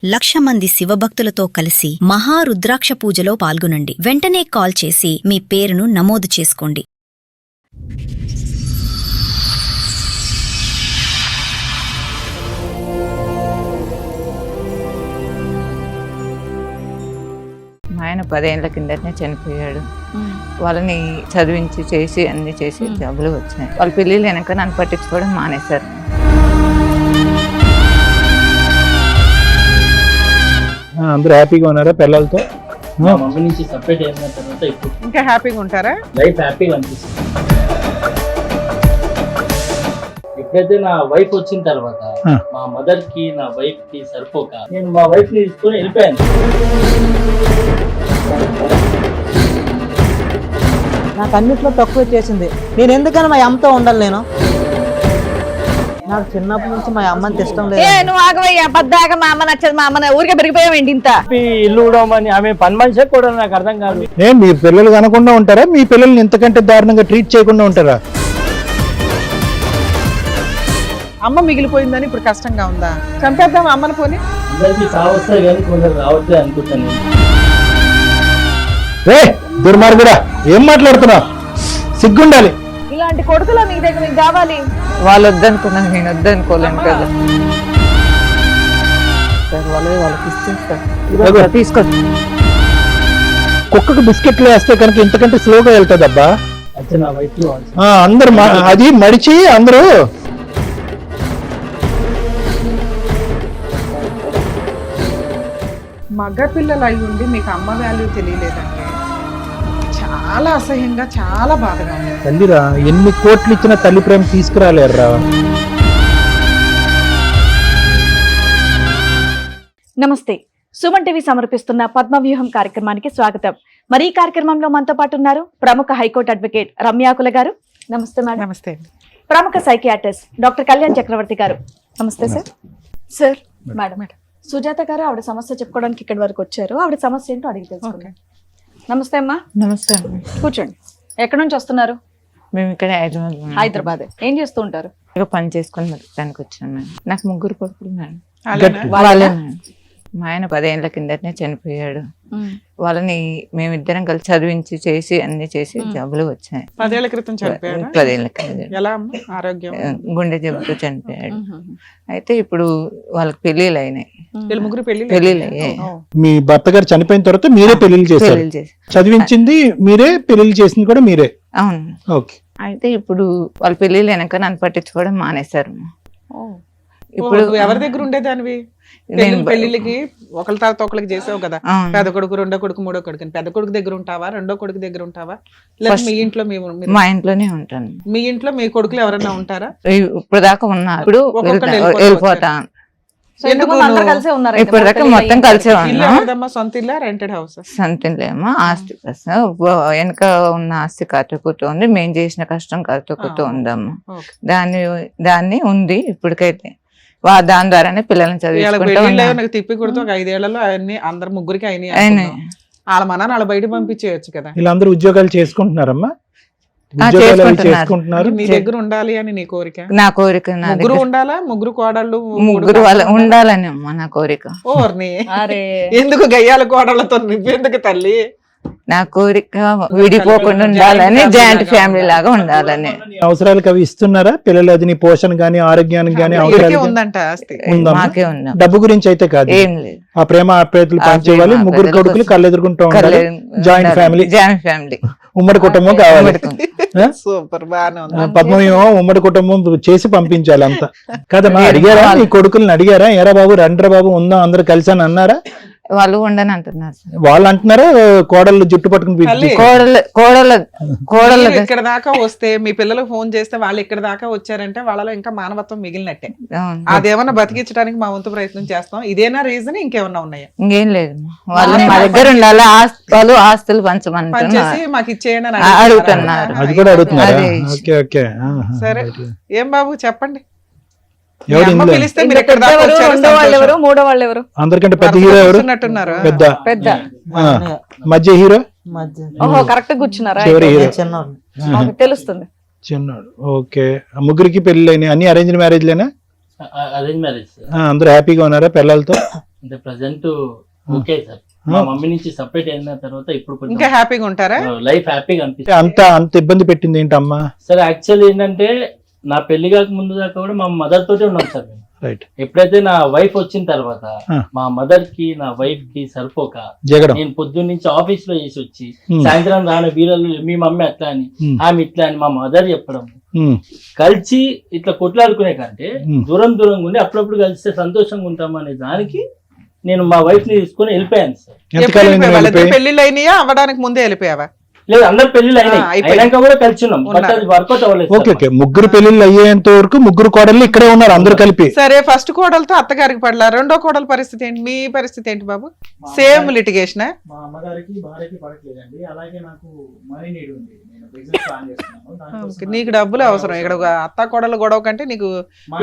1,00,000 మంది శివభక్తులతో కలిసి మహారుద్రాక్ష పూజలో పాల్గొనండి. వెంటనే కాల్ చేసి మీ పేరును నమోదు చేసుకోండి. మా ఆయన 10 ఏళ్ల కిందటనే చనిపోయాడు. వాళ్ళని చదివించి చేసి అన్ని చేసి జబ్బులు వచ్చినాయి. వాళ్ళ పెళ్ళిళ్ళు వెనక నన్ను పట్టించుకోవడం మానేశారు. అందరూ హ్యాపీగా ఉన్నారా పిల్లలతో? మా మమ్మీ నుంచి సపరేట్ అయిన తర్వాత ఇప్పుడు ఇంకా హ్యాపీగా ఉంటారా? లైఫ్ హ్యాపీగా అనిపిస్తుంది. ఎప్పుడైతే నా వైఫ్ వచ్చిన తర్వాత మా మదర్ కి నా వైఫ్ కి సరిపోక నేను మా వైఫ్ ని తీసుకొని వెళ్ళిపోయాను. నాకు అన్నిట్లో తక్కువ చేసింది. నేను ఎందుకని మా అమ్మతో ఉండాలి? నాకు చిన్నప్పటి నుంచి మా అమ్మని ఇష్టం లేదు. నువ్వు ఆగవయ్యా, పద్దాక మా అమ్మ నచ్చదు, మా అమ్మ ఊరికే పెరిగిపోయావేంటి ఇంత? ఇల్లు ఉడమని ఆమె పని మనిషి కూడా నాకు అర్థం కాదు. మీ పిల్లలు కనకుండా ఉంటారా? మీ పిల్లల్ని ఇంతకంటే దారుణంగా ట్రీట్ చేయకుండా ఉంటారా? అమ్మ మిగిలిపోయిందని ఇప్పుడు కష్టంగా ఉందా? చంపేద్దాం అమ్మని పోని. అందరికి సావస్తాయి కానీ కొందరు రావట్లేదు అనుకుంటాను. దుర్మార్గుడా, ఏం మాట్లాడుతున్నావు? సిగ్గుండాలి. ఇలాంటి కొడుకులో నీ దగ్గర నీకు కావాలి. వాళ్ళు వద్దనుకున్నాను, నేను వద్దనుకోలేను కదా. వాళ్ళకి ఇస్తే తీసుకో. కుక్కకు బిస్కెట్లు వేస్తే కనుక ఇంతకంటే స్లోగా వెళ్తుందబ్బా. నా వైఫ్ అందరు అది మడిచి అందరూ మగ పిల్లలు అయి ఉండి మీకు అమ్మ వాల్యూ తెలియలేదంటే చాలా అసహ్యంగా, చాలా బాధగా ఉంది. తల్లిరా, ఎన్ని కోట్లు ఇచ్చిన తల్లి ప్రేమ తీసుకురాలేరురా. నమస్తే, సుమన్ టీవీ సమర్పిస్తున్న పద్మవ్యూహం కార్యక్రమానికి స్వాగతం. మరి ఈ కార్యక్రమంలో మనతో పాటు ఉన్నారు ప్రముఖ హైకోర్టు అడ్వకేట్ రమ్యాకుల గారు. నమస్తే మేడం. నమస్తే. ప్రముఖ సైకియాట్రిస్ట్ డాక్టర్ కళ్యాణ్ చక్రవర్తి గారు. నమస్తే సార్. సార్, మేడం సుజాత గారు ఆవిడ సమస్య చెప్పుకోవడానికి ఇక్కడి వరకు వచ్చారు. ఆవిడ సమస్య ఏంటో అడిగి తెలుసుకుందాం. నమస్తే అమ్మా. నమస్తే. కూర్చోండి. ఎక్కడి నుంచి వస్తున్నారు? మేము ఇక్కడ హైదరాబాద్. ఏం చేస్తూ ఉంటారు? పని చేసుకొని దానికి వచ్చాను మేడం. నాకు 3 కొడుకులు మేడం. అలానా? వాళ్ళే మేడం. మా ఆయన 10 ఏళ్ల కిందటనే చనిపోయాడు. వాళ్ళని మేమిద్దరం కలిసి చదివించి చేసి అన్ని చేసి జబ్బులు వచ్చాయి. 10 ఏళ్ల క్రితం చనిపోయాడు. 10 ఏళ్ల కింద ఎలా అమ్మ ఆరోగ్యం? గుండె జబ్బుతో చనిపోయాడు. అయితే ఇప్పుడు వాళ్ళకి పెళ్లిళ్ళు అయినాయి. వీళ్ళు ముగ్గురు పెళ్లిళ్ళు అయ్యాయి. మీ భర్త గారు చనిపోయిన తర్వాత మీరే పెళ్లిళ్ళు చేశారు? చదివించింది మీరే, పెళ్లిళ్ళు చేసింది కూడా మీరే? అవును. ఓకే. అయితే ఇప్పుడు వాళ్ళ పెళ్లిళ్ళు వెనక నన్ను పట్టించుకోవడం మానేశారు. ఇప్పుడు ఎవరి దగ్గర ఉండేదానివి? పెళ్లిళ్ళకి ఒకళ్ళ తర్వాత ఒకరికి చేసావు కదా. పెద్ద కొడుకు, రెండో కొడుకు, మూడో కొడుకు. పెద్ద కొడుకు దగ్గర ఉంటావా, రెండో కొడుకు దగ్గర ఉంటావా, లేదా మీ ఇంట్లో? మా ఇంట్లోనే ఉంటాను. మీ ఇంట్లో మీ కొడుకులు ఎవరన్నా ఉంటారా? ఇప్పుడు దాకా ఉన్నారు. ఇప్పుడు వెళ్ళిపోతా. ఇప్పుడు దాకా మొత్తం కలిసే ఉన్నాం. సొంత ఇల్లా, రెంటెడ్ హౌస్? సొంత ఇల్లేమో. ఆస్తి వెనక ఉన్న ఆస్తి కట్టుకుతూ ఉంది. మేము చేసిన కష్టం కట్టుకుతూ ఉందమ్మా. దాన్ని ఉంది ఇప్పటికైతే. దాని ద్వారానే పిల్లల్ని చదివి తిప్పి కొడుతూ 5 ఏళ్లలో అన్ని అందరు ముగ్గురికి అయినాయి. వాళ్ళ మన వాళ్ళ బయట పంపించేయచ్చు కదా. వీళ్ళందరూ ఉద్యోగాలు చేసుకుంటున్నారమ్మా? చేసుకుంటున్నారు. నీ దగ్గర ఉండాలి అని నీ కోరిక? నా కోరిక. ముగ్గురు ఉండాలా? ముగ్గురు కోడళ్ళు, ముగ్గురు ఉండాలని అమ్మా నా కోరిక. ఓర్ని ఎందుకు గయ్యాల కోడళ్ళతో నువ్వెందుకు తల్లి? నా కోరిక విడిపోకుండా ఉండాలని, జాయింట్ ఫ్యామిలీ లాగా ఉండాలని. అవసరాలకు అవి ఇస్తున్నారా పిల్లలు? అది నీ పోషణ గానీ, ఆరోగ్యానికి గానీ మాకే ఉందా? డబ్బు గురించి అయితే కాదు, ఏం లేదు. ఆ ప్రేమ ఆప్యాయతలు పంచేవాలి. ముగ్గురు కొడుకులు కళ్ళెదురుకుంటూ ఉండాలి. జాయింట్ ఫ్యామిలీ, ఉమ్మడి కుటుంబం కావాలి. సూపర్, బాగానే ఉంది. పద్మవ్యూహం ఉమ్మడి కుటుంబం చేసి పంపించాలి అంతా కదమ్మా. అడిగారా నీ కొడుకుల్ని? అడిగారా ఎరా బాబు రండ్రా బాబు ఉందాం అందరు కలిసి అని అన్నారా? వాళ్ళు ఉండని అంటున్నారు. వాళ్ళు అంటున్నారా కోడళ్ళు జుట్టు పట్టుకుని? కోడళ్ళు ఇక్కడ దాకా వస్తే మీ పిల్లలకు ఫోన్ చేస్తే వాళ్ళు ఇక్కడ దాకా వచ్చారంటే వాళ్ళలో ఇంకా మానవత్వం మిగిలినట్టే. అదేమన్నా బతికించడానికి మా వంతు ప్రయత్నం చేస్తాం. ఇదేనా రీజన్? ఇంకేమన్నా ఉన్నాయా? ఇంకేం లేదు. వాళ్ళు మా దగ్గర ఉండాలి. వాళ్ళు ఆస్తులు పంచేసి మాకు ఇచ్చేయండి అని అడుగుతున్నారు. అది కూడా అడుగుతున్నారు. సరే, ఏం బాబు చెప్పండి. అందరికంటే పెద్ద హీరో ఎవరు? పెద్ద మధ్య హీరో? కరెక్ట్ కూర్చున్నారా? తెలుస్తుంది. చిన్నాడు. ఓకే. ముగ్గురికి పెళ్లి అన్ని అరేంజ్ మ్యారేజ్ లేనా? Arrange marriage. అందరూ హ్యాపీగా ఉన్నారా పిల్లలతో? అంటే ప్రజెంట్ ఓకే సార్. మా మమ్మీ నుంచి సపరేట్ అయిన తర్వాత ఇప్పుడు ఇంకా కొంచెం హ్యాపీగా ఉంటారా? లైఫ్ హ్యాపీగా అనిపిస్తుంది అంత ఇబ్బంది పెట్టింది ఏంటమ్మా? సార్. యాక్చువల్ ఏంటంటే నా పెళ్లి కాక ముందు దాకా కూడా మా మదర్ తోటే ఉన్నాం సార్ మేము. రైట్. ఎప్పుడైతే నా వైఫ్ వచ్చిన తర్వాత మా మదర్ కి నా వైఫ్ కి సరిపోక జగడం. నేను పొద్దున్న నుంచి ఆఫీస్ లో చేసి వచ్చి సాయంత్రం రాని వీళ్ళు మీ మమ్మీ అట్లా అని ఆమె ఇట్లా అని మా మదర్ చెప్పడం, కలిసి ఇట్లా కొట్లాడుకునే కంటే దూరంగా ఉండి అప్పుడప్పుడు కలిస్తే సంతోషంగా ఉంటాం అనే దానికి నేను మా వైఫ్ ని తీసుకొని వెళ్ళిపోయాను సార్. ఎంతకాలం పెళ్లిళ్ళు అయినాయా? అవ్వడానికి ముందే వెళ్ళిపోయావా? లేదు, అందరు పెళ్లిళ్ళు అయినాయి, అయిపోయింది. అయినాక కూడా కలిసి ఉన్నాం. బట్ అది వర్కౌట్ అవ్వలేదు ఓకే సార్. ఓకే. ముగ్గురు పెళ్లిళ్ళు అయ్యేంత వరకు ముగ్గురు కోడళ్ళు ఇక్కడే ఉన్నారు అందరూ కలిపి. సరే, ఫస్ట్ కోడలతో అత్తగారికి పడలా, రెండో కోడల పరిస్థితి ఏంటి? మీ పరిస్థితి ఏంటి బాబు? Same litigation? మా అమ్మగారికి భార్యకి పడట్లేదండి. అలాగే నాకు మనీ నీడ్ ఉంది. నేను బిజినెస్ ప్లాన్ చేస్తున్నాను. దానికోసం నీకు డబ్బులు అవసరం. ఇక్కడ ఒక అత్త కోడల గొడవ కంటే నీకు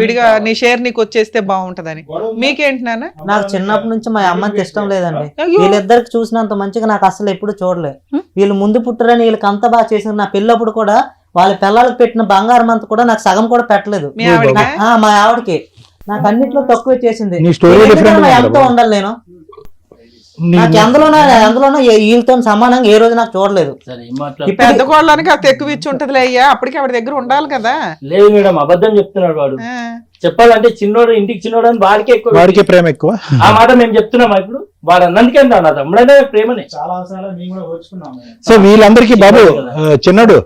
విడిగా నీ షేర్ నీకు వచ్చేస్తే బాగుంటదని. మీకేంటి నాన్న? నాకు చిన్నప్పటి నుంచి మా అమ్మకి ఇష్టం లేదండి. అయ్యో. వీళ్ళిద్దరికి చూసినంత మంచిగా నాకు అసలు ఎప్పుడు చూడలే. వీళ్ళు ముందు పుట్టరని వీళ్ళకి అంత బాగా చేసింది. నా పెళ్ళప్పుడు కూడా వాళ్ళ పిల్లలకు పెట్టిన బంగారం అంతా కూడా నాకు సగం కూడా పెట్టలేదు. మీ ఆవిడకా? మా ఆవిడకి నాకు అన్నిట్లో తక్కువ చేసింది. నీ స్టోరీ డిఫరెంట్ గా ఎంతో ఉండాలి నేను. నాకు ఎందులోనో వీళ్ళతో సమానంగా ఏ రోజు నాకు చూడలేదు. సరే, ఏం మాట్లాడు. పెద్ద కోళ్ళనికి అది ఎక్కువ ఇచ్చి ఉంటదిలే అయ్యా. అప్పటికి ఆవిడ దగ్గర ఉండాలి కదా. లేదు మేడం, అబద్ధం చెప్తున్నాడు వాడు. ఆ. చెప్పాలంటే చిన్నోడు ఇంటికి చిన్నోడు అని వాడికి ఎక్కువ. వాడికే ప్రేమ ఎక్కువ. ఆ మాట మేము చెప్తున్నామా ఇప్పుడు? వాడు అన్నందుకే అంటాడు నా తమ్ముడైనా ప్రేమనే. చాలా అవసరాలు మేము కూడా ఓర్చుకున్నాము. సో వీళ్ళందరికీ బాబు చిన్నడు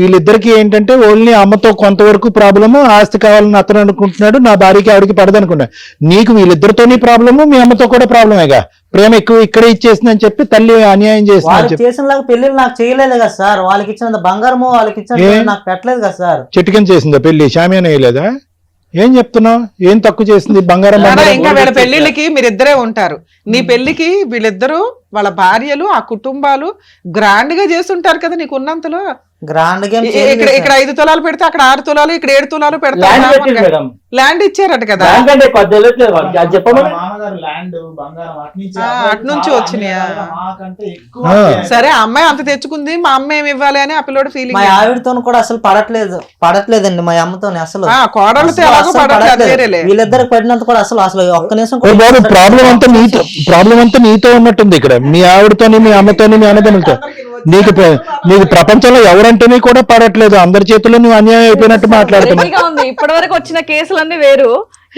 వీళ్ళిద్దరికి ఏంటంటే ఓన్లీ అమ్మతో కొంతవరకు ప్రాబ్లము, ఆస్తి కావాలని అతను అనుకుంటున్నాడు, నా భార్యకి ఆవిడకి పడదనుకున్నాడు. నీకు వీళ్ళిద్దరితోని ప్రాబ్లము, మీ అమ్మతో కూడా ప్రాబ్లమేగా. ప్రేమ ఎక్కువ ఇక్కడే ఇచ్చేసిందని చెప్పి తల్లి అన్యాయం వాళ్ళకి చేసిన పెళ్లిళ్ళు నాకు చేయలేదు కదా సార్. వాళ్ళకి ఇచ్చిన బంగారము వాళ్ళకి ఇచ్చిన నాకు పెట్టలేదు కదా సార్. చెట్టుకని చేసిందా పెళ్లి? షామియానా వేయలేదా? ఏం చెప్తున్నావు? ఏం తక్కువ చేసింది? బంగారం ఇంకా వీళ్ళ పెళ్లిళ్ళకి మీరిద్దరే ఉంటారు. నీ పెళ్లికి వీళ్ళిద్దరు వాళ్ళ భార్యలు ఆ కుటుంబాలు గ్రాండ్ గా చేస్తుంటారు కదా నీకు ఉన్నంతలో. గ్రాండ్ గా ఇక్కడ 5 తులాలు పెడితే అక్కడ 6 తులాలు, ఇక్కడ 7 తులాలు ల్యాండ్ పెట్టింది పెడతారు. మేడం. ల్యాండ్ ఇచ్చారట కదా. ల్యాండ్ అంటే ఎక్కువ తెలియట్లేదు వాళ్ళకి. అది మా చెప్పమని. మామగారు ల్యాండ్ బంగారం అట్నుంచి వచ్చినాయా? మాకంటే ఎక్కువ. సరే, ఆ అమ్మాయి అంత తెచ్చుకుంది, మా అమ్మ ఏమి ఇవ్వాలి అని ఆ పిల్లోడు మా ఫీలింగ్. ఆవిడతో కూడా అసలు పడట్లేదండి మా అమ్మతోని అసలు. కోడలతో అసలు ఎలాగో పడట్లేదు, అది వేరేలే. వీళ్ళిద్దరికి పడినంత కూడా అసలు ఒక్క నిమిషం ఓ బాబు, ప్రాబ్లం అంతా నీతో ఉన్నట్టుంది ఇక్కడ. మీ ఆవిడతోని, మీ అమ్మతోని, మీ అన్నదమ్ములతో. నీకు ప్రపంచంలో ఎవరంటేనే కూడా పడట్లేదు. అందరి చేతుల్లో నువ్వు అన్యాయం అయిపోయినట్టు మాట్లాడుతున్నావు. ఇప్పటి వరకు వచ్చిన కేసులన్నీ వేరు.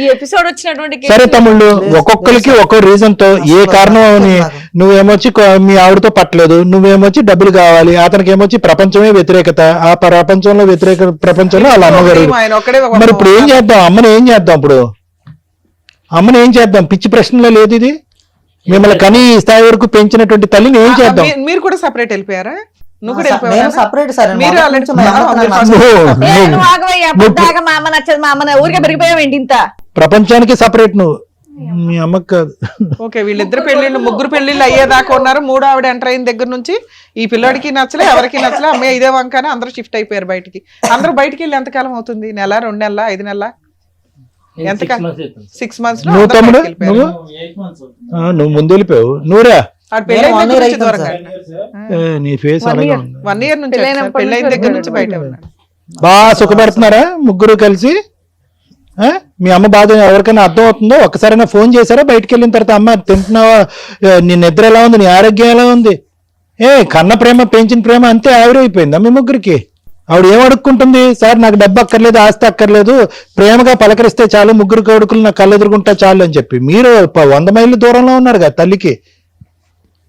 ఈ ఎపిసోడ్ వచ్చినటువంటి సరే తమ్ముళ్ళు, ఒక్కొక్కరికి ఒక్కో రీజన్ తో ఏ కారణం అని నువ్వేమొచ్చి మీ ఆవిడతో పట్టలేదు, నువ్వేమొచ్చి డబ్బులు కావాలి, అతనికి ఏమొచ్చి ప్రపంచమే వ్యతిరేకత. ఆ ప్రపంచంలో వ్యతిరేక ప్రపంచంలో వాళ్ళ అమ్మగారు. మరి ఇప్పుడు ఏం చేద్దాం? అమ్మని ఏం చేద్దాం? ఇప్పుడు అమ్మని ఏం చేద్దాం? పిచ్చి ప్రశ్నలో లేదు ఇది. మిమ్మల్ని కనీ ఈ స్థాయి వరకు పెంచినటువంటి తల్లిని ఏం చేద్దాం? మీరు కూడా సపరేట్ వెళ్ళిపోయారా? నువ్వు కూడా నేను వెళ్ళిపోయావా? Separate sir. మీరు already ఊరికే పెరిగిపోయావేంటి ఇంత? ప్రపంచానికి సపరేట్ నువ్వు, మీ అమ్మకి కాదు. ఓకే, వీళ్ళిద్దరు పెళ్లిళ్ళు, ముగ్గురు పెళ్లిళ్ళు అయ్యేదాకా ఉన్నారు. మూడో ఆవిడ ఎంటర్ అయిన దగ్గర నుంచి ఈ పిల్లోడికి నచ్చలే, ఎవరికి నచ్చలే. అమ్మాయి ఇదే వంకనే అందరూ షిఫ్ట్ అయిపోయారు బయటికి. అందరూ బయటికి వెళ్ళి ఎంతకాలం అవుతుంది? నెల, 2 నెలల, 5 నెలల? ఎంత? 6 months లో నువ్వు తమ్ముడు నువ్వు 8 months అవుతుంది. నువ్వు ముందు వెళ్ళిపోయావు. నువ్వురా పెళ్ళైన one దగ్గర year నుంచి దూరంగా. నీ ఫేస్ అలాగే ఉంది. 1 year నుంచి పెళ్ళైన దగ్గర నుంచి బయట ఉన్నాడు. బాగా సుఖపడుతున్నారా ముగ్గురు కలిసి? మీ అమ్మ బాధ ఎవరికైనా అర్థం అవుతుందో? ఒక్కసారైనా ఫోన్ చేశారా బయటకు వెళ్ళిన తర్వాత? అమ్మ తింటున్నావా? నీ నిద్ర ఎలా ఉంది? నీ ఆరోగ్యం ఎలా ఉంది? కన్న ప్రేమ, పెంచిన ప్రేమ అంతే ఆవిరైపోయిందా మీ ముగ్గురికి? ఆవిడ ఏం అడుక్కుంటుంది? సార్ నాకు డబ్బు అక్కర్లేదు, ఆస్తి అక్కర్లేదు, ప్రేమగా పలకరిస్తే చాలు, ముగ్గురు కొడుకులు నాకు కళ్ళు ఎదురుకుంటా చాలు అని చెప్పి. మీరు 100 మైళ్ళు దూరంలో ఉన్నారు కదా తల్లికి.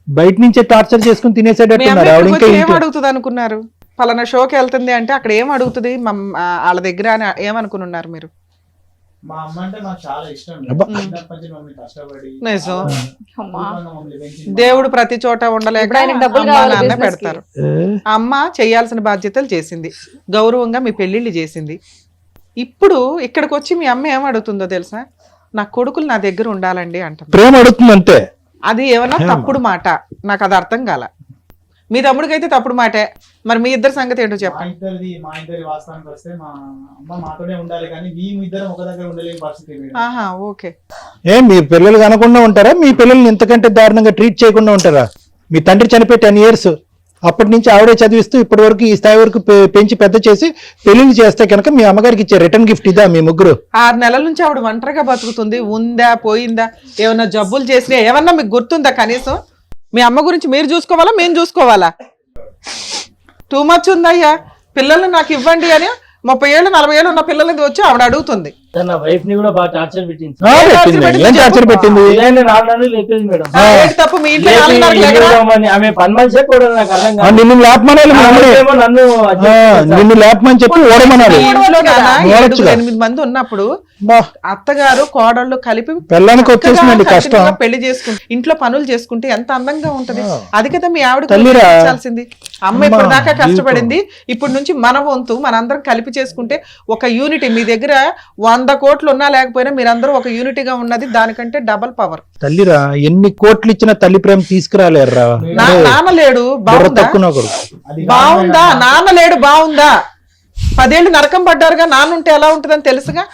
బయట నుంచే టార్చర్ చేసుకుని తినేసేటట్టున్నారు. ఆవిడ ఇంకా ఏం అడుగుతుంది అనుకున్నారు? పలానా షోకి వెళ్తుంది అంటే అక్కడ ఏం అడుగుతుంది వాళ్ళ దగ్గర అని ఏమనుకుని ఉన్నారు మీరు? మా అమ్మ అంటే నాకు చాలా ఇష్టం. అబ్బా. చిన్నప్పటి నుంచి మమ్మల్ని కష్టపడి నిజం. మమ్మల్ని పెంచింది. దేవుడు ప్రతి చోట ఉండలేక ఇప్పుడు ఆయనకి డబ్బులు అమ్మా కావాలి నాన్న business కి. పెడతారు. అమ్మ చేయాల్సిన బాధ్యతలు చేసింది, గౌరవంగా మీ పెళ్లిళ్ళు చేసింది. ఇప్పుడు ఇక్కడికి వచ్చి మీ అమ్మ ఏం అడుగుతుందో తెలుసా? నా కొడుకులు నా దగ్గర ఉండాలండి అంటుంది. ప్రేమ అడుగుతుంది అంతే. అది ఏమన్నా తప్పుడు మాట? నాకు అది అర్థం కాల. మీ తమ్ముడికి అయితే తప్పుడు మాటే. మరి మీ ఇద్దరు సంగతి ఏంటో చెప్పండి. మా ఇద్దరి వాస్తవానికి వస్తే మా అమ్మ మాతోనే ఉండాలి, కానీ మేము ఇద్దరం ఒక దగ్గర ఉండలేని పరిస్థితి మేడం. ఆహా, ఓకే. మీ పిల్లలు కనకుండా ఉంటారా? మీ పిల్లల్ని ఇంతకంటే దారుణంగా ట్రీట్ చేయకుండా ఉంటారా? మీ తండ్రి చనిపోయి 10 years, అప్పటి నుంచి ఆవిడే చదివిస్తూ ఇప్పటి వరకు ఈ స్థాయి వరకు పెంచి పెద్ద చేసి పెళ్లిళ్ళు చేస్తే కనుక మీ అమ్మగారికి ఇచ్చే రిటర్న్ గిఫ్ట్ ఇదా మీ ముగ్గురు? 6 నెలల నుంచి ఆవిడ ఒంటరిగా బతుకుతుంది. ఉందా పోయిందా, ఏమన్నా జబ్బులు చేసినా ఏమన్నా మీకు గుర్తుందా కనీసం? మీ అమ్మ గురించి మీరు చూసుకోవాలా మేము చూసుకోవాలా? టూ మచ్ ఉందయ్యా. పిల్లల్ని నాకు ఇవ్వండి అని 30 ఏళ్ళు 40 ఏళ్ళు ఉన్న పిల్లలది వచ్చి ఆవిడ అడుగుతుంది. తన వైఫ్ ని కూడా బాగా టార్చర్ పెట్టింది. ఏం టార్చర్ పెట్టింది? ఇలానే 4 నెలలు లేపేది మేడం. ఏంటి తప్పు మీ ఇంట్లో 4 నెలలు లేకరా? ఆమె పని మనిషే కూడా నాకు అర్థం కాదు. నిన్ను లేపమనాలి, ఆవిడేమో నన్ను నిన్ను లేపమని చెప్పి ఓడమనాలి. మీ ఇంట్లో నాన్న ఓడొచ్చుగా. 8 మంది ఉన్నప్పుడు అత్తగారు కోడళ్ళు కలిపి పిల్లలకి వచ్చేసిందండి కష్టం. పెళ్లి చేసుకుంటే ఇంట్లో పనులు చేసుకుంటే ఎంత అందంగా ఉంటది. అది కదా మీ ఆవిడ తల్లిరా. చేయాల్సింది. అమ్మ ఇప్పుడు దాకా కష్టపడింది. ఇప్పుడు నుంచి మన వంతు మనందరం కలిపి చేసుకుంటే ఒక యూనిటీ. మీ దగ్గర 100 కోట్లు ఉన్నా లేకపోయినా మీరందరూ ఒక యూనిటీగా ఉన్నది దానికంటే డబల్ పవర్. తల్లిరా, ఎన్ని కోట్లు ఇచ్చినా తల్లి ప్రేమ తీసుకురాలేరురా. నాన్న లేడు బాగుందా? బాగుందా? నాన్న లేడు బాగుందా? 10 ఏళ్ళు నరకం పడ్డారుగా. నాన్న ఉంటే ఎలా ఉంటుందని తెలుసుగా.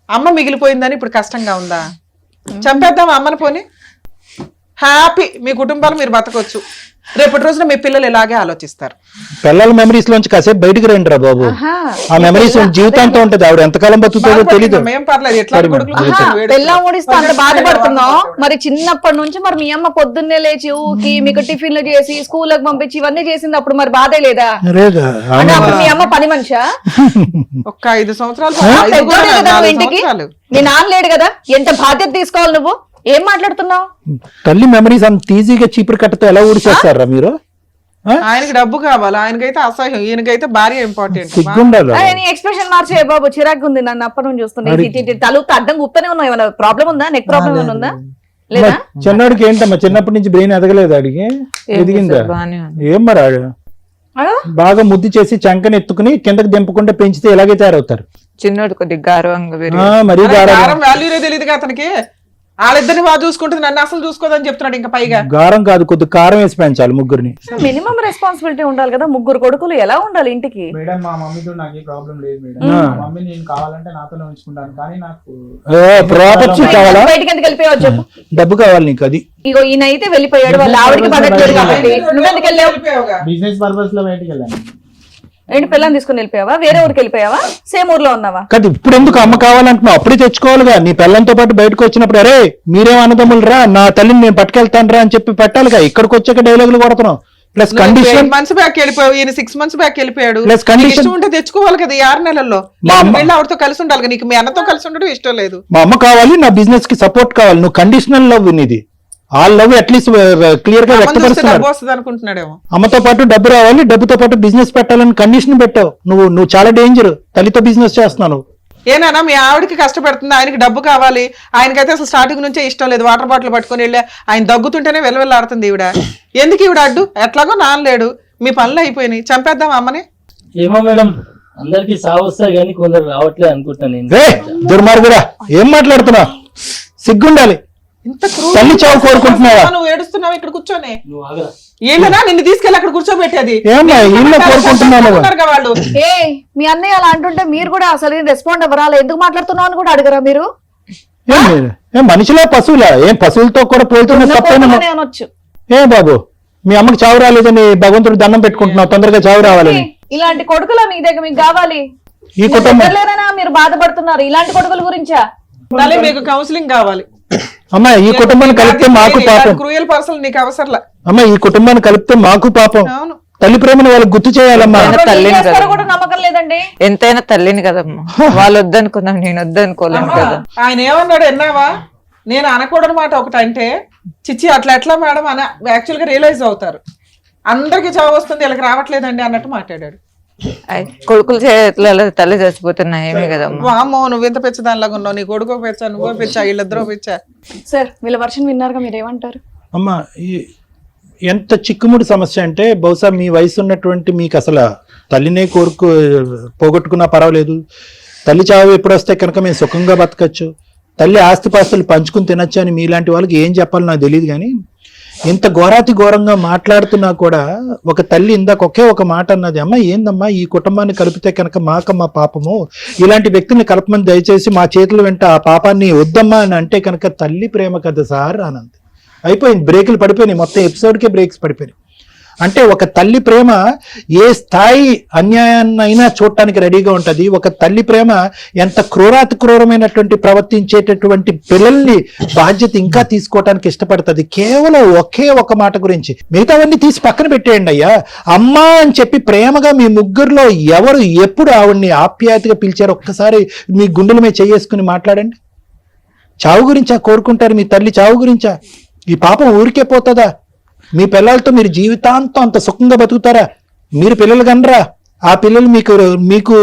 అమ్మ మిగిలిపోయిందని ఇప్పుడు కష్టంగా ఉందా? చంపేద్దాం అమ్మని పోని. హ్యాపీ మీ కుటుంబాలు మీరు బతకొచ్చు. రేపటి రోజున మీ పిల్లలు ఇలాగే ఆలోచిస్తారు. పిల్లల మెమరీస్ లోంచి కాసేపు బయటికి రండి రా బాబు. ఆ మెమరీస్ జీవితాంతం ఉంటది. ఆవిడ ఎంతకాలం బతుకుతుందో తెలీదు. మేం పర్లేదు ఎట్లా పెళ్ళ ఊడిస్తే అంత బాధపడుతున్నావు మరి చిన్నప్పటి నుంచి. మరి మీ అమ్మ పొద్దున్నే లేచి ఊకి మీకు టిఫిన్లు చేసి స్కూల్కి పంపించి ఇవన్నీ చేసింది. అప్పుడు మరి బాధే లేదా? అంటే అప్పుడు మీ అమ్మ పని మనిషా? ఒక్క 5 సంవత్సరాలు పెద్దోడే కదా నువ్వు ఇంటికి. నీ నాన్న లేడు కదా, ఎంత బాధ్యత తీసుకోవాలి నువ్వు? ఏం మాట్లాడుతున్నావు? తల్లి మెమరీస్ అంత ఈజీగా చీపురు కట్టతో ఎలా ఊడిచేస్తారా మీరు? ఆయనకి డబ్బు కావాలి, ఆయనకైతే అసహ్యం, ఈయనకైతే భార్య ఇంపార్టెంట్. సిగ్గుండాలి. నీ ఎక్స్ప్రెషన్ మార్చే బాబు, చిరాకు ఉంది. నన్ను అప్పటి నుంచి చూస్తున్నా. తలుపు అడ్డం గుప్తనే ఉన్నావు. ఏమైనా ప్రాబ్లం ఉందా? నెక్ ప్రాబ్లం ఏమైనా ఉందా? లేదా? చిన్నోడికి ఏంటమ్మా, చిన్నప్పటి నుంచి బ్రెయిన్ ఎదగలేదు అడిగి? ఎదిగిందా? ఏం మరి బాగా ముద్దు చేసి చంకని ఎత్తుకుని కిందకి దింపకుండా పెంచితే ఎలాగే తయారవుతారు? చిన్నోడు కొద్దిగా గారవంగా మరీ గారం వాల్యూనే తెలియదుగా అతనికి. వాళ్ళిద్దరిని బాగా చూసుకుంటుంది, నన్ను అసలు చూసుకోదని చెప్తున్నాడు. ఇంకా పైగా గారం కాదు, కొద్ది కారం వేసి పెంచాలి ముగ్గురిని. మినిమం రెస్పాన్సిబిలిటీ ఉండాలి కదా. 3 కొడుకులు ఎలా ఉండాలి ఇంటికి? మేడం మా మమ్మీతో నాకు ఏ ప్రాబ్లం లేదు మేడం. మా మమ్మీ నేను కావాలంటే నాతోనే ఉంచుకుంటాను. కానీ నాకు ప్రాపర్టీ కావాలా? బయటికి ఎందుకు వెళ్ళిపోయావు చెప్పు. డబ్బు కావాలి నీకు. అది ఇగో ఈయన అయితే వెళ్ళిపోయాడు, వాళ్ళ ఆవిడకి పడట్లేదు కాబట్టి. నువ్వెందుకు వెళ్ళావు? బిజినెస్ పర్పస్ లో బయటికి వెళ్ళాను. ఏంటి పిల్లని తీసుకుని వెళ్ళిపోయావా? వేరే ఊరికి వెళ్ళిపోయావా? సేమ్ ఊర్లో ఉన్నావా? కాదు, ఇప్పుడు ఎందుకు అమ్మ కావాలంటున్నావు? అప్పుడే తెచ్చుకోవాలిగా. నీ పిల్లలతో పాటు బయటకు వచ్చినప్పుడు అరే మీరేం అన్నదమ్ములు రా, నా తల్లిని నేను పట్టుకెళ్తాను రా అని చెప్పి పెట్టాలిగా. ఇక్కడికి వచ్చాక డైలాగులు కొడుతున్నావు. ప్లస్ కండిషన్ మంత్స్ బ్యాక్ వెళ్ళిపోయావు, ఈయన 6 మంత్స్ బ్యాక్ వెళ్ళిపోయాడు. ప్లస్ కండిషన్ ఇష్టం ఉంటే తెచ్చుకోవాలి కదా. ఈ 6 నెలల్లో వెళ్ళి ఆవిడతో కలిసి ఉండాలి కదా. నీకు మీ అన్నతో కలిసి ఉండడం ఇష్టం లేదు. మా అమ్మ కావాలి, నా బిజినెస్ కి సపోర్ట్ కావాలి. నువ్వు కండిషనల్ లవ్ నీది. ఆ లవ్ అట్లీస్ట్ క్లియర్ గా వ్యక్తపరుస్తున్నాడు. వస్తుంది అనుకుంటున్నాడేమో. అమ్మతో పాటు డబ్బు రావాలి, డబ్బుతో పాటు బిజినెస్ పెట్టాలని కండిషన్ పెట్టావు. నువ్వు చాలా డేంజర్. తల్లితో బిజినెస్ చేస్తున్నావు. ఏనా మీ ఆవిడకి కష్టపడుతుంది, ఆయనకి డబ్బు కావాలి. ఆయనకైతే అసలు స్టార్టింగ్ నుంచే ఇష్టం లేదు. వాటర్ బాటిల్ పట్టుకుని వెళ్ళి ఆయన దగ్గుతుంటేనే వెల్లవెల్లాడుతుంది ఈవిడ. ఎందుకు ఈవిడ అడ్డు? ఎట్లాగో నాన్నలేడు, మీ పనులు అయిపోయినాయి, చంపేద్దాం అమ్మని. ఏమో మేడం, అందరికి సాగు వస్తాయి కానీ కొందరు రావట్లేదు అనుకుంటాను నేను. దుర్మార్గుడా, ఏం మాట్లాడుతున్నా? సిగ్గుండాలి. తల్లి చావు కోరుకుంటున్నావా? నువ్వు ఏడుస్తున్నావు ఇక్కడ కూర్చొని. ఏంటన్నా నిన్ను తీసుకెళ్ళి అక్కడ కూర్చోబెట్టేది? వాళ్ళు ఏ మీ అన్నయ్య అలా అంటుంటే మీరు కూడా అసలు రెస్పాండ్ అవ్వరాలి. ఎందుకు మాట్లాడుతున్నావు అని కూడా అడగరా మీరు? మనిషిలో పశువులా? ఏం పశువులతో కూడా పోతున్నా అనొచ్చు. ఏ బాబు, మీ అమ్మకి చావు రాలేదని భగవంతుడు దండం పెట్టుకుంటున్నావు, తొందరగా చావు రావాలని. ఇలాంటి కొడుకులా మీ దగ్గర మీకు కావాలి? ఈ కుటుంబం మీరు బాధపడుతున్నారు ఇలాంటి కొడుకుల గురించా? మీకు కౌన్సిలింగ్ కావాలి. అమ్మా, ఈ కుటుంబాన్ని కలిపితే మాకు పాపం. క్రూయల్ పర్సన్ నీకు అవసరంలా. అమ్మా, ఈ కుటుంబాన్ని కలిపితే మాకు పాపం. తల్లి ప్రేమను వాళ్ళకి గుర్తు చేయాలమ్మా. కూడా నమ్మకం లేదండి. ఎంతైనా తల్లిని కదమ్మా. వాళ్ళు వద్దనుకున్నాం, నేను వద్దనుకోలేను కదా. ఆయన ఏమన్నాడు ఎన్నావా? నేను అనకూడని మాట ఒకటి అంటే చిచ్చి అట్లా ఎట్లా మేడం అని యాక్చువల్ గా రియలైజ్ అవుతారు. అందరికి చావు వస్తుంది, వీళ్ళకి రావట్లేదండి అన్నట్టు మాట్లాడాడు. కొడుకులు చేతులలో తల్లి చచ్చిపోతున్నాయి ఏమే కదమ్మా. అమ్మో నువ్వు ఎంత పెచ్చ దానిలాగా ఉన్నావు. నీ కొడుకో పెచ్చా, నువ్వో పెచ్చా, వీళ్ళిద్దరూ పెచ్చా. సార్ వీళ్ళ వర్షన్ విన్నారుగా, మీరేమంటారు? అమ్మా, ఎంత చిక్కుముడి సమస్య అంటే బహుశా మీ వయసు ఉన్నటువంటి మీకు అసలు తల్లినే పోగొట్టుకున్నా పర్వాలేదు. తల్లి చావు ఎప్పుడు వస్తే కనుక మేము సుఖంగా బతకచ్చు, తల్లి ఆస్తిపాస్తులు పంచుకుని తినచ్చు అని మీలాంటి వాళ్ళకి ఏం చెప్పాలో నాకు తెలియదు. కానీ ఇంత ఘోరాతి ఘోరంగా మాట్లాడుతున్నా కూడా ఒక తల్లి ఇందాక ఒకే ఒక మాట అన్నది, అమ్మ ఏందమ్మా ఈ కుటుంబాన్ని కలిపితే కనుక మాకమ్మా పాపము, ఇలాంటి వ్యక్తిని కలపమని దయచేసి మా చేతుల వెంట ఆ పాపాన్ని వద్దమ్మా అని అంటే కనుక తల్లి ప్రేమ కదా సార్ అనంది. అయిపోయింది, బ్రేకులు పడిపోయినాయి, మొత్తం ఎపిసోడ్కే బ్రేక్స్ పడిపోయినాయి. అంటే ఒక తల్లి ప్రేమ ఏ స్థాయి అన్యాయాన్నైనా చూడటానికి రెడీగా ఉంటది. ఒక తల్లి ప్రేమ ఎంత క్రూరాతి క్రూరమైనటువంటి ప్రవర్తించేటటువంటి పిల్లల్ని బాధ్యత ఇంకా తీసుకోవటానికి ఇష్టపడుతుంది. కేవలం ఒకే ఒక మాట గురించి, మిగతావన్నీ తీసి పక్కన పెట్టేయండి అయ్యా. అమ్మా అని చెప్పి ప్రేమగా మీ ముగ్గురులో ఎవరు ఎప్పుడు ఆవిడ్ని ఆప్యాయతగా పిలిచారు ఒక్కసారి మీ గుండెల మీద చేసుకుని మాట్లాడండి. చావు గురించా కోరుకుంటారు? మీ తల్లి చావు గురించా? ఈ పాపం ఊరికే పోతుందా? మీ పిల్లలతో మీరు జీవితాంతం అంత సుఖంగా బతుకుతారా? మీరు పిల్లలు కనరా? ఆ పిల్లలు మీకు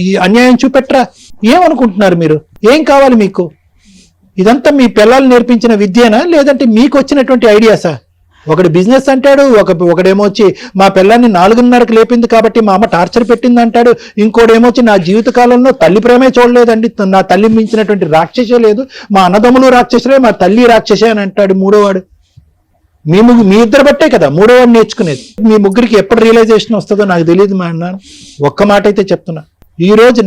ఈ అన్యాయం చూపెట్టరా? ఏమనుకుంటున్నారు మీరు? ఏం కావాలి మీకు? ఇదంతా మీ పిల్లలు నేర్పించిన విద్యనా, లేదంటే మీకు వచ్చినటువంటి ఐడియాసా? ఒకడు బిజినెస్ అంటాడు, ఒకడేమో వచ్చి మా పిల్లాన్ని 4:30కి లేపింది కాబట్టి మా అమ్మ టార్చర్ పెట్టింది అంటాడు. ఇంకోడేమో వచ్చి నా జీవిత కాలంలో తల్లి ప్రేమే చూడలేదండి, నా తల్లి మించినటువంటి రాక్షసే లేదు, మా అన్నదమ్ములు రాక్షసులే, మా తల్లి రాక్షసే అని అంటాడు మూడోవాడు. మీ ఇద్దరు బట్టే కదా మూడోవాడు నేర్చుకునేది. మీ ముగ్గురికి ఎప్పుడు రియలైజేషన్ వస్తుందో నాకు తెలియదు మా అన్న. ఒక్క మాట అయితే చెప్తున్నా, ఈ రోజు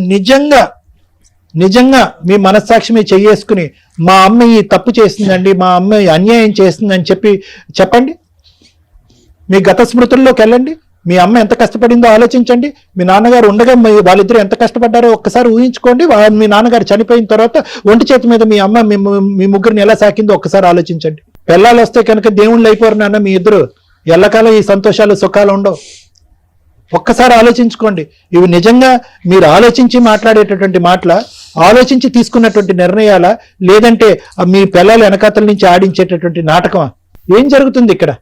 నిజంగా మీ మనస్సాక్షి మీద చెయ్యేసుకుని మా అమ్మ ఈ తప్పు చేసిందండి, మా అమ్మ అన్యాయం చేస్తుందని చెప్పండి. మీ గత స్మృతుల్లోకి వెళ్ళండి. మీ అమ్మ ఎంత కష్టపడిందో ఆలోచించండి. మీ నాన్నగారు ఉండగా వాళ్ళిద్దరూ ఎంత కష్టపడ్డారో ఒక్కసారి ఊహించుకోండి. మీ నాన్నగారు చనిపోయిన తర్వాత ఒంటి చేతి మీద మీ అమ్మ మీ ముగ్గురిని ఎలా సాకిందో ఒక్కసారి ఆలోచించండి. పిల్లలు వస్తే కనుక దేవుళ్ళు అయిపోరు నాన్న మీ ఇద్దరు. ఎల్లకాలం ఈ సంతోషాలు సుఖాలు ఉండవు. ఒక్కసారి ఆలోచించుకోండి. ఇవి నిజంగా మీరు ఆలోచించి మాట్లాడేటటువంటి మాటల, ఆలోచించి తీసుకున్నటువంటి నిర్ణయాలా, లేదంటే మీ పిల్లలు వెనకాతల నుంచి ఆడించేటటువంటి నాటకమా? ఏం జరుగుతుంది ఇక్కడ?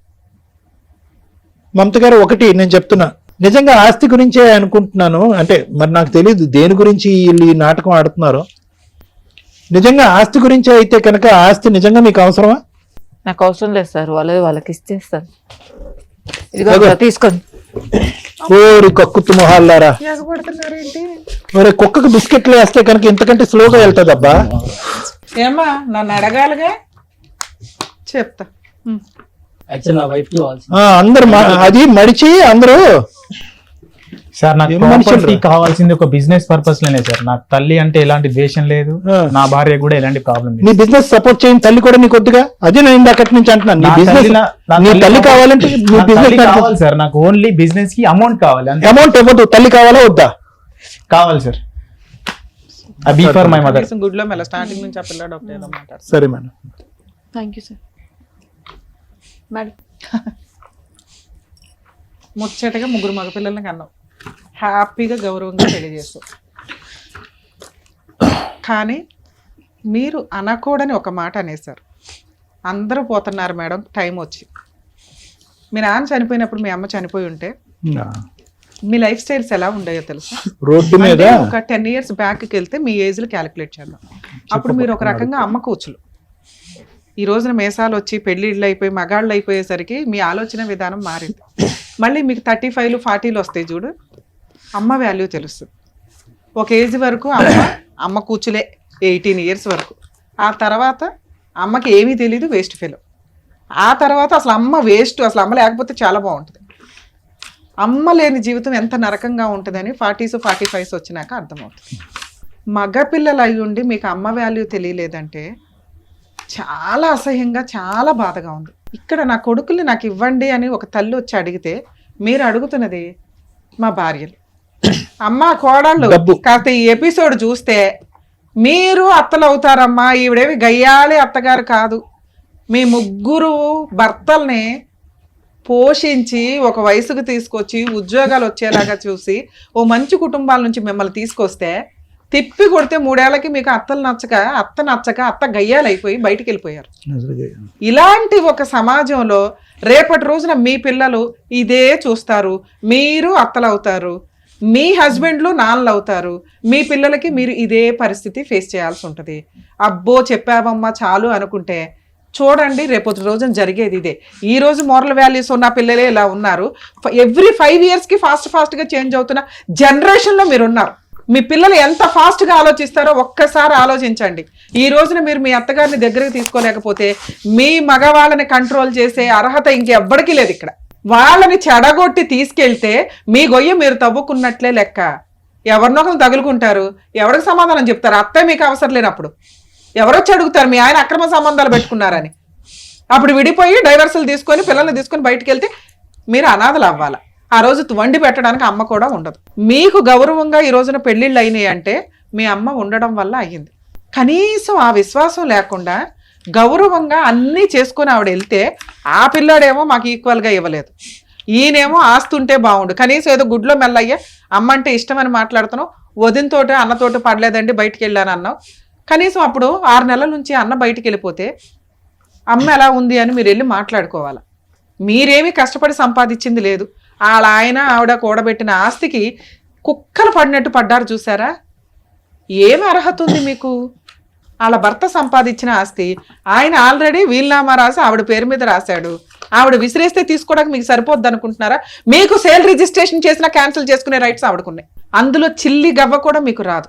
మమత గారు, ఒకటి నేను చెప్తున్నా, నిజంగా ఆస్తి గురించే అనుకుంటున్నాను. అంటే మరి నాకు తెలియదు దేని గురించి వీళ్ళు ఈ నాటకం ఆడుతున్నారు. నిజంగా ఆస్తి గురించే అయితే కనుక ఆస్తి నిజంగా మీకు అవసరమా? నాకు అవసరం లేదు సార్, వాళ్ళకి ఇచ్చేస్తాను. ఇదిగో తీసుకోండి. ఓరి కక్కుతు మొహాలారా, మరి కుక్కకు బిస్కెట్లు వేస్తే కనుక ఇంతకంటే స్లోగా వెళ్తుంది అబ్బా. ఏమ్మా నన్ను అడగాలిగా, చెప్తా. యాక్చువల్ నా వైఫ్ అందరు అది మడిచి అందరూ సార్ నాకు ప్రాపర్టీ కావాల్సింది ఒక బిజినెస్ పర్పస్ లోనే సార్. నాకు తల్లి అంటే ఎలాంటి ద్వేషం లేదు, నా భార్య కూడా ఎలాంటి ప్రాబ్లం లేదు. నీ బిజినెస్ సపోర్ట్ చేయని తల్లి కూడా నీకు కొద్దిగా, అదే నేను ఇందాకటి నుంచి అంటున్నాను. నీ బిజినెస్ నీ తల్లి కావాలంటే నీ బిజినెస్ కావాలి సార్. నాకు ఓన్లీ బిజినెస్ కి అమౌంట్ కావాలి. అమౌంట్ ఇవ్వదు, తల్లి కావాలా వద్దా? కావాలి sir. Be for my mother. గుడ్ లో మెల్ల స్టార్టింగ్ నుంచి ఆ పిల్లాడు ఒకటే మాట్లాడు. సరే madam. Thank you sir. Madam ముచ్చటగా ముగ్గురు మగపిల్లల్ని కన్నావు, హ్యాపీగా గౌరవంగా తెలియజేస్తావు. కానీ మీరు అనకూడని ఒక మాట అనేసారు. అందరూ పోతున్నారు మేడం టైం వచ్చి. మీ నాన్న చనిపోయినప్పుడు మీ అమ్మ చనిపోయి ఉంటే మీ లైఫ్ స్టైల్స్ ఎలా ఉండేయో తెలుసా? రోడ్డు మీద ఒక 10 years బ్యాక్కి వెళ్తే మీ ఏజ్లు క్యాలిక్యులేట్ చేద్దాం. అప్పుడు మీరు ఒక రకంగా అమ్మ కూచులు. ఈ రోజున మేసాలు వచ్చి పెళ్ళిళ్ళు అయిపోయి మగాళ్ళు అయిపోయేసరికి మీ ఆలోచన విధానం మారింది. మళ్ళీ మీకు 35, 40 వస్తాయి చూడు, అమ్మ వాల్యూ తెలుస్తుంది. ఒక ఏజ్ వరకు అమ్మ కూచులే 18 years వరకు. ఆ తర్వాత అమ్మకి ఏమీ తెలీదు, వేస్ట్ ఫెలో. ఆ తర్వాత అసలు అమ్మ వేస్ట్, అసలు అమ్మ లేకపోతే చాలా బాగుంటుంది. అమ్మ లేని జీవితం ఎంత నరకంగా ఉంటుందని 40s, 45s వచ్చినాక అర్థమవుతుంది. మగపిల్లలు అయి ఉండి మీకు అమ్మ వాల్యూ తెలియలేదంటే చాలా అసహ్యంగా, చాలా బాధగా ఉంది. ఇక్కడ నా కొడుకుల్ని నాకు ఇవ్వండి అని ఒక తల్లి వచ్చి అడిగితే మీరు అడుగుతున్నది మా భార్యలు, అమ్మ కోడళ్ళు. కాస్త ఈ ఎపిసోడ్ చూస్తే మీరు అత్తలు అవుతారమ్మా, ఈవిడేవి గయ్యాలి అత్తగారు కాదు. మీ ముగ్గురు భర్తల్ని పోషించి ఒక వయసుకు తీసుకొచ్చి ఉద్యోగాలు వచ్చేలాగా చూసి ఓ మంచి కుటుంబాల నుంచి మిమ్మల్ని తీసుకొస్తే తిప్పి కొడితే 3 ఏళ్లకి మీకు అత్త నచ్చక అత్త గయ్యాలైపోయి బయటికి వెళ్ళిపోయారు. ఇలాంటి ఒక సమాజంలో రేపటి రోజున మీ పిల్లలు ఇదే చూస్తారు. మీరు అత్తలు అవుతారు, మీ హస్బెండ్లు నాన్నలు అవుతారు, మీ పిల్లలకి మీరు ఇదే పరిస్థితి ఫేస్ చేయాల్సి ఉంటుంది. అబ్బో చెప్పావమ్మా చాలు అనుకుంటే చూడండి రేపటి రోజున జరిగేది ఇదే. ఈ రోజు మోరల్ వాల్యూస్ ఉన్న పిల్లలే ఇలా ఉన్నారు. ఎవ్రీ 5 yearsకి ఫాస్ట్గా చేంజ్ అవుతున్న జనరేషన్లో మీరు ఉన్నారు. మీ పిల్లలు ఎంత ఫాస్ట్గా ఆలోచిస్తారో ఒక్కసారి ఆలోచించండి. ఈ రోజున మీరు మీ అత్తగారిని దగ్గరకు తీసుకోలేకపోతే మీ మగవాళ్ళని కంట్రోల్ చేసే అర్హత ఇంకెవ్వడికి లేదు. ఇక్కడ వాళ్ళని చెడగొట్టి తీసుకెళ్తే మీ గొయ్య మీరు తవ్వుకున్నట్లే లెక్క. ఎవరినొకరు తగులుకుంటారు, ఎవరికి సమాధానం చెప్తారు? అత్తే మీకు అవసరం లేనప్పుడు ఎవరొచ్చి అడుగుతారు మీ ఆయన అక్రమ సంబంధాలు పెట్టుకున్నారని? అప్పుడు విడిపోయి డైవర్సులు తీసుకొని పిల్లల్ని తీసుకొని బయటకు వెళ్తే మీరు అనాథలు అవ్వాలి. ఆ రోజు వండి పెట్టడానికి అమ్మ కూడా ఉండదు. మీకు గౌరవంగా ఈ రోజున పెళ్లిళ్ళు అయినాయి అంటే మీ అమ్మ ఉండడం వల్ల అయ్యింది. కనీసం ఆ విశ్వాసం లేకుండా గౌరవంగా అన్నీ చేసుకుని ఆవిడ వెళ్తే ఆ పిల్లాడేమో మాకు ఈక్వల్గా ఇవ్వలేదు, ఈయనేమో ఆస్తుంటే బాగుండు, కనీసం ఏదో గుడ్లో మెల్లయ్యే అమ్మ అంటే ఇష్టమని మాట్లాడుతున్నావు, వదినతోటి అన్నతోటి పడలేదండి బయటికి వెళ్ళాను అన్నావు. కనీసం అప్పుడు 6 నెలల నుంచి అన్న బయటికి వెళ్ళిపోతే అమ్మ ఎలా ఉంది అని మీరు వెళ్ళి మాట్లాడుకోవాలి. మీరేమీ కష్టపడి సంపాదించింది లేదు. ఆయన ఆవిడ కూడబెట్టిన ఆస్తికి కుక్కలు పడినట్టు పడ్డారు చూసారా. ఏమి అర్హత ఉంది మీకు? వాళ్ళ భర్త సంపాదించిన ఆస్తి ఆయన ఆల్రెడీ వీలునామా రాసి ఆవిడ పేరు మీద రాశాడు. ఆవిడ విసిరేస్తే తీసుకోవడానికి మీకు సరిపోద్ది అనుకుంటున్నారా? మీకు సేల్ రిజిస్ట్రేషన్ చేసినా క్యాన్సిల్ చేసుకునే రైట్స్ ఆవిడకున్నాయి. అందులో చిల్లి గవ్వ కూడా మీకు రాదు.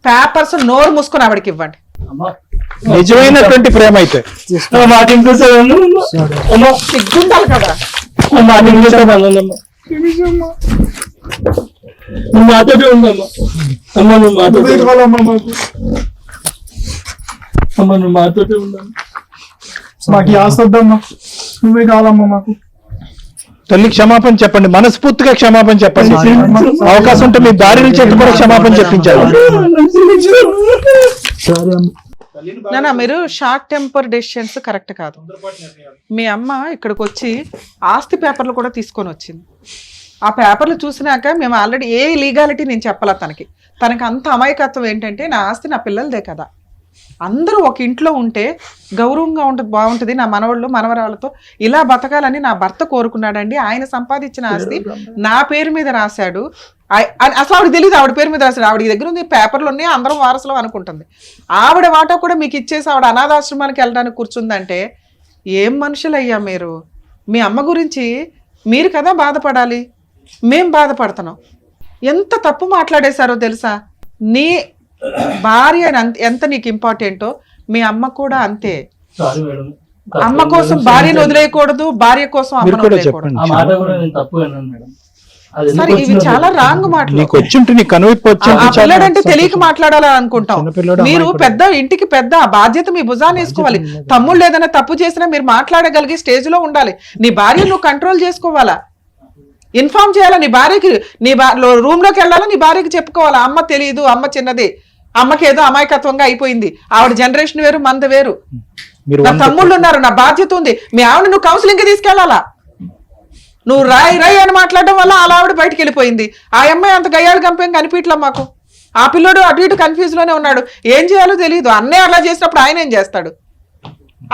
పేపర్స్ నోరు మూసుకొని ఆవిడకి ఇవ్వండి. నిజమైనటువంటి ప్రేమ అయితే సిగ్గుండాలి కదా. మాతోటే ఉందమ్మా. అమ్మ నువ్వు మాతోటే ఉందమ్మా. మాకు ఆస్తి వద్దమ్మా, నువ్వే కావాలమ్మా మాకు. తల్లి క్షమాపణ చెప్పండి, మనస్ఫూర్తిగా క్షమాపణ చెప్పండి. అవకాశం ఉంటే మీ భార్యల చేత కూడా క్షమాపణ చెప్పించాలి. నానా మీరు షార్ట్ టెంపర్ డెసిషన్స్ కరెక్ట్ కాదు. మీ అమ్మ ఇక్కడికి వచ్చి ఆస్తి పేపర్లు కూడా తీసుకొని వచ్చింది. ఆ పేపర్లు చూసినాక మేము ఆల్రెడీ ఏ లీగాలిటీ నేను చెప్పాల తనకి అంత అమాయకత్వం ఏంటంటే నా ఆస్తి నా పిల్లలదే కదా, అందరూ ఒక ఇంట్లో ఉంటే గౌరవంగా ఉంటుంది, బాగుంటుంది, నా మనవాళ్ళు మనవరాళ్ళతో ఇలా బతకాలని నా భర్త కోరుకున్నాడండి. ఆయన సంపాదించిన ఆస్తి నా పేరు మీద రాశాడు. అసలు ఆవిడ తెలియదు ఆవిడ పేరు మీద రాశాడు. ఆవిడ దగ్గర ఉంది పేపర్లు ఉన్నాయి, అందరం వారసులు అనుకుంటుంది. ఆవిడ వాటా కూడా మీకు ఇచ్చేసి ఆవిడ అనాథాశ్రమానికి వెళ్ళడానికి కూర్చుందంటే ఏం మనుషులయ్యా మీరు? మీ అమ్మ గురించి మీరు కదా బాధపడాలి, మేం బాధపడుతున్నాం. ఎంత తప్పు మాట్లాడేశారో తెలుసా? నీ భార్య ఎంత నీకు ఇంపార్టెంటో మీ అమ్మ కూడా అంతే. అమ్మ కోసం భార్యను వదిలేయకూడదు, భార్య కోసం అమ్మను వదిలేయకూడదు. సరే ఇవి చాలా రాంగ్ మాటలు. పిల్లడంటే తెలియక మాట్లాడాలని అనుకుంటాం. మీరు పెద్ద ఇంటికి పెద్ద బాధ్యత మీ భుజాన్ని వేసుకోవాలి. తమ్ముళ్ళు ఏదైనా తప్పు చేసినా మీరు మాట్లాడగలిగే స్టేజ్ లో ఉండాలి. నీ భార్య నువ్వు కంట్రోల్ చేసుకోవాలా, ఇన్ఫార్మ్ చేయాలా. నీ భార్యకి నీ రూమ్ లోకి వెళ్ళాలా, నీ భార్యకి చెప్పుకోవాలా అమ్మ తెలియదు, అమ్మ చిన్నది, అమ్మకి ఏదో అమాయకత్వంగా అయిపోయింది, ఆవిడ జనరేషన్ వేరు మంద వేరు, నా తమ్ముళ్ళు ఉన్నారు, నా బాధ్యత ఉంది. మీ ఆవిడ నువ్వు కౌన్సిలింగ్ కి తీసుకెళ్లాలా. నువ్వు రాయి అని మాట్లాడడం వల్ల అలా ఆవిడ బయటకు వెళ్ళిపోయింది. ఆ అమ్మాయి అంత గయ్యాడు గంపేం కనిపించలే మాకు. ఆ పిల్లోడు అటు ఇటు కన్ఫ్యూజ్ లోనే ఉన్నాడు, ఏం చేయాలో తెలియదు. అన్నే అలా చేసినప్పుడు ఆయన ఏం చేస్తాడు?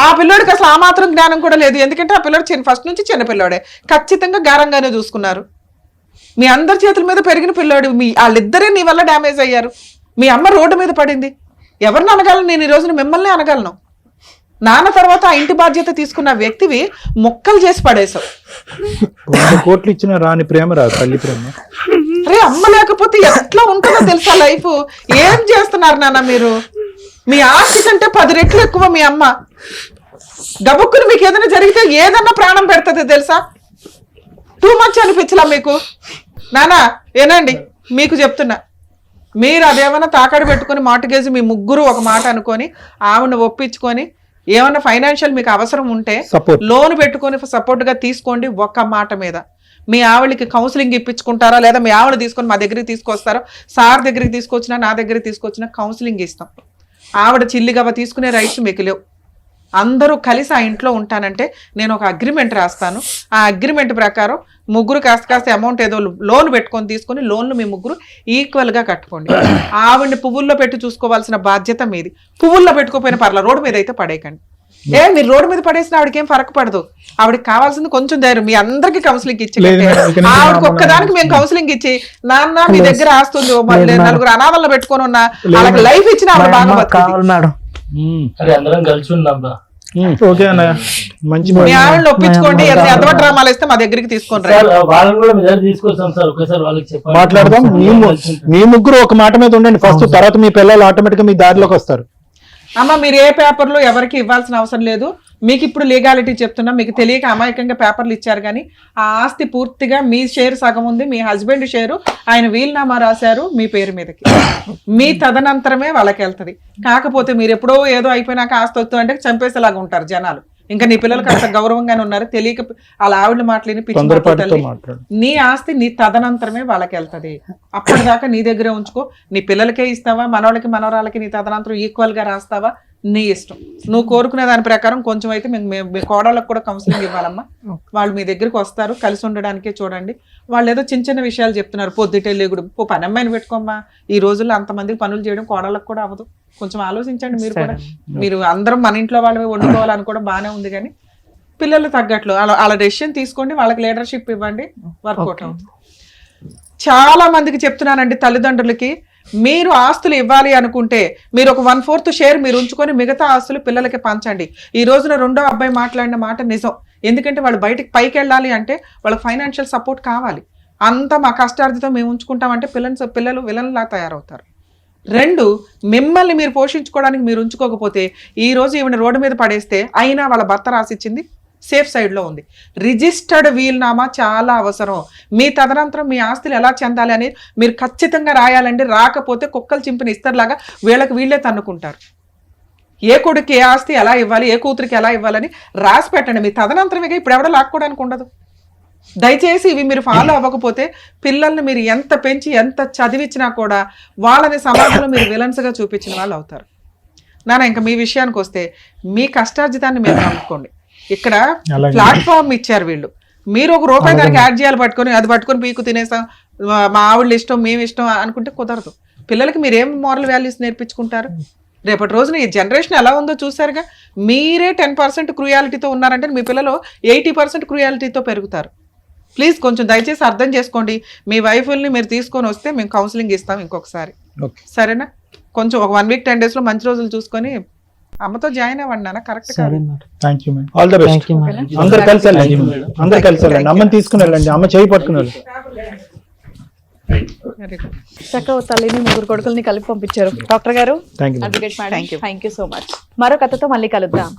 ఆ పిల్లోడికి అసలు ఆ మాత్రం జ్ఞానం కూడా లేదు. ఎందుకంటే ఆ పిల్లోడు ఫస్ట్ నుంచి చిన్న పిల్లోడే, ఖచ్చితంగా గారంగానే చూసుకున్నారు. మీ అందరి చేతుల మీద పెరిగిన పిల్లోడు, వాళ్ళిద్దరే నీ వల్ల డ్యామేజ్ అయ్యారు. మీ అమ్మ రోడ్డు మీద పడింది. ఎవరిని అనగలను నేను? ఈ రోజున మిమ్మల్ని అనగలను. నాన్న తర్వాత ఆ ఇంటి బాధ్యత తీసుకున్న వ్యక్తివి మొక్కలు చేసి పడేశావు. 100 కోట్లు ఇచ్చిన రాని ప్రేమ రాదు తల్లి ప్రేమ. అరే అమ్మ లేకపోతే ఎట్లా ఉంటుందో తెలుసా లైఫ్? ఏం చేస్తున్నారు నాన్న మీరు? మీ ఆస్తి కంటే 10 రెట్లు ఎక్కువ మీ అమ్మ. గబుక్కుని మీకు ఏదైనా జరిగితే ఏదన్నా ప్రాణం పెడుతుంది తెలుసా? టూ మచ్ అనిపించలా మీకు? నానా ఏనండి మీకు చెప్తున్నా, మీరు అదేమన్నా తాకడ పెట్టుకుని మార్టిగేజ్ మీ ముగ్గురు ఒక మాట అనుకొని ఆవిడ ఒప్పించుకొని ఏమన్నా ఫైనాన్షియల్ మీకు అవసరం ఉంటే లోన్ పెట్టుకొని సపోర్ట్ గా తీసుకోండి. ఒక్క మాట మీద మీ ఆవిడకి కౌన్సిలింగ్ ఇప్పించుకుంటారా, లేదా మీ ఆవిడ తీసుకొని మా దగ్గరికి తీసుకొస్తారో, సార్ దగ్గరికి తీసుకొచ్చినా నా దగ్గరికి తీసుకొచ్చినా కౌన్సిలింగ్ ఇస్తాం. ఆవిడ చిల్లిగవ్వ తీసుకునే రైట్స్ మీకు లేవు. అందరూ కలిసి ఆ ఇంట్లో ఉంటానంటే నేను ఒక అగ్రిమెంట్ రాస్తాను. ఆ అగ్రిమెంట్ ప్రకారం ముగ్గురు కాస్త అమౌంట్ ఏదో లోన్ పెట్టుకొని తీసుకొని లోన్లు మీ ముగ్గురు ఈక్వల్ గా కట్టుకోండి. ఆవిడ్ని పువ్వుల్లో పెట్టి చూసుకోవాల్సిన బాధ్యత మీది. పువ్వుల్లో పెట్టుకోపోయిన పర్ల రోడ్డు మీద అయితే పడేయకండి. మీరు రోడ్డు మీద పడేసిన ఆవిడకి ఏం ఫరక్ పడదు. ఆవిడకి కావాల్సింది కొంచెం ధైర్యం. మీ అందరికి కౌన్సిలింగ్ ఇచ్చి ఆవిడకి ఒక్కదానికి మేము కౌన్సిలింగ్ ఇచ్చి నాన్న మీ దగ్గర ఆస్తుంది 4 అనాథల్లో పెట్టుకొని ఉన్నా వాళ్ళకి లైఫ్ ఇచ్చిన ఆవిడ బాగా బతుకుతుంది. అందరం కలిసి ఉన్నాం. ఓకే అన్నయ్య, మంచి మీ ఆవిడని ఒప్పించుకోండి. ఎంత డ్రామాలు ఇస్తే మా దగ్గరికి తీసుకొని మాట్లాడదాం. మీ ముగ్గురు ఒక మాట మీద ఉండండి ఫస్ట్, తర్వాత మీ పిల్లలు ఆటోమేటిక్ గా మీ దారిలోకి వస్తారు. అమ్మ మీరు ఏ పేపర్లు ఎవరికి ఇవ్వాల్సిన అవసరం లేదు. మీకు ఇప్పుడు లీగాలిటీ చెప్తున్నా, మీకు తెలియక అమాయకంగా పేపర్లు ఇచ్చారు కానీ ఆ ఆస్తి పూర్తిగా మీ షేర్ సగం ఉంది, మీ హస్బెండ్ షేరు ఆయన వీలునామా రాశారు మీ పేరు మీదకి. మీ తదనంతరమే వాళ్ళకి వెళ్తుంది. కాకపోతే మీరు ఎప్పుడో ఏదో అయిపోయినాక ఆస్తి వస్తుంది అంటే చంపేసేలాగా ఉంటారు జనాలు. ఇంకా నీ పిల్లలకి అంత గౌరవంగానే ఉన్నారు, తెలియక వాళ్ళ ఆవిడ మాటలేని పిచ్చి మాటలు తొందరపాటుతో తల్లి. మాట్లాడు. నీ ఆస్తి నీ తదనంతరమే వాళ్ళకి వెళ్తది. అప్పటిదాకా నీ దగ్గరే ఉంచుకో. నీ పిల్లలకే ఇస్తావా, మనవాళ్ళకి మనవరాలకి నీ తదనంతరం ఈక్వల్ గా రాస్తావా, నీ ఇష్టం. నువ్వు కోరుకునే దాని ప్రకారం కొంచెం అయితే మీ కోడళ్ళకు కూడా కౌన్సిలింగ్ ఇవ్వాలమ్మా. వాళ్ళు మీ దగ్గరికి వస్తారు, కలిసి ఉండడానికే చూడండి. వాళ్ళు ఏదో చిన్న చిన్న విషయాలు చెప్తున్నారు, పొద్దుటే లేగుడు, పని అమ్మాయిని పెట్టుకోమ్మా. ఈ రోజుల్లో అంతమందికి పనులు చేయడం కోడళ్ళకు కూడా అవ్వదు. కొంచెం ఆలోచించండి మీరు కూడా. మీరు అందరం మన ఇంట్లో వాళ్ళవి వండుకోవాలని కూడా బాగానే ఉంది, కానీ పిల్లలు తగ్గట్లు వాళ్ళ డెసిషన్ తీసుకోండి, వాళ్ళకి లీడర్షిప్ ఇవ్వండి, వర్కౌట్ అవుతుంది. చాలా మందికి చెప్తున్నానండి తల్లిదండ్రులకి, మీరు ఆస్తులు ఇవ్వాలి అనుకుంటే మీరు ఒక 1/4 షేర్ మీరు ఉంచుకొని మిగతా ఆస్తులు పిల్లలకి పంచండి. ఈ రోజున రెండో అబ్బాయి మాట్లాడిన మాట నిజం. ఎందుకంటే వాళ్ళు బయటకు పైకి వెళ్ళాలి అంటే వాళ్ళకి ఫైనాన్షియల్ సపోర్ట్ కావాలి. అంతా మా కష్టార్థితో మేము ఉంచుకుంటామంటే పిల్లలు విలన్లా తయారవుతారు. 2, మిమ్మల్ని మీరు పోషించుకోవడానికి మీరు ఉంచుకోకపోతే ఈ రోజు ఈవిడ రోడ్డు మీద పడేస్తే అయినా వాళ్ళ భర్త రాసిచ్చింది సేఫ్ సైడ్లో ఉంది. రిజిస్టర్డ్ వీల్నామా చాలా అవసరం. మీ తదనంతరం మీ ఆస్తులు ఎలా చెందాలి అనేది మీరు ఖచ్చితంగా రాయాలండి. రాకపోతే కుక్కలు చింపిన ఇస్తర్లాగా వీళ్ళకి వీళ్ళే తన్నుకుంటారు. ఏ కొడుకు ఏ ఆస్తి ఎలా ఇవ్వాలి, ఏ కూతురికి ఎలా ఇవ్వాలని రాసి పెట్టండి. మీ తదనంతరమేగా ఇప్పుడు ఎవడో లాక్కోవడానికి ఉండదు. దయచేసి ఇవి మీరు ఫాలో అవ్వకపోతే పిల్లల్ని మీరు ఎంత పెంచి ఎంత చదివించినా కూడా వాళ్ళని సమాజంలో మీరు విలన్స్గా చూపించిన వాళ్ళు అవుతారు. నాన్న ఇంకా మీ విషయానికి వస్తే మీ కష్టార్జితాన్ని మీరు నమ్ముకోండి. ఇక్కడ ప్లాట్ఫామ్ ఇచ్చారు వీళ్ళు, మీరు ₹1 దానికి యాడ్ చేయాలి, అది పట్టుకొని పీకు తినేస్తాం, మా ఆవిడ ఇష్టం మేము ఇష్టం అనుకుంటే కుదరదు. పిల్లలకి మీరు ఏం మోరల్ వాల్యూస్ నేర్పించుకుంటారు? రేపటి రోజున ఈ జనరేషన్ ఎలా ఉందో చూసారుగా. మీరే 10% క్రూయాలిటీతో ఉన్నారంటే మీ పిల్లలు 80% క్రూయాలిటీతో పెరుగుతారు. ప్లీజ్ కొంచెం దయచేసి అర్థం చేసుకోండి. మీ వైఫుల్ని మీరు తీసుకొని వస్తే మేము కౌన్సిలింగ్ ఇస్తాం ఇంకొకసారి, సరేనా? కొంచెం ఒక 1 వీక్ 10 days లో మంచి రోజులు చూసుకొని అమ్మతో జాయిన్ అవ్వండి నాన్న. కరెక్ట్ కాదు. Thank you madam, all the best. అందరు కలిసి వెళ్ళండి, అందరు కలిసి వెళ్ళండి. అమ్మని తీసుకుని వెళ్ళండి, అమ్మ చేయి పట్టుకుని వెళ్ళండి. చక్కగా తల్లిని 3 కొడుకుల్ని కలిపి పంపించారు డాక్టర్ గారు. Thank you. Advocate madam, thank you so much. మరో కథతో మళ్ళీ కలుద్దాం.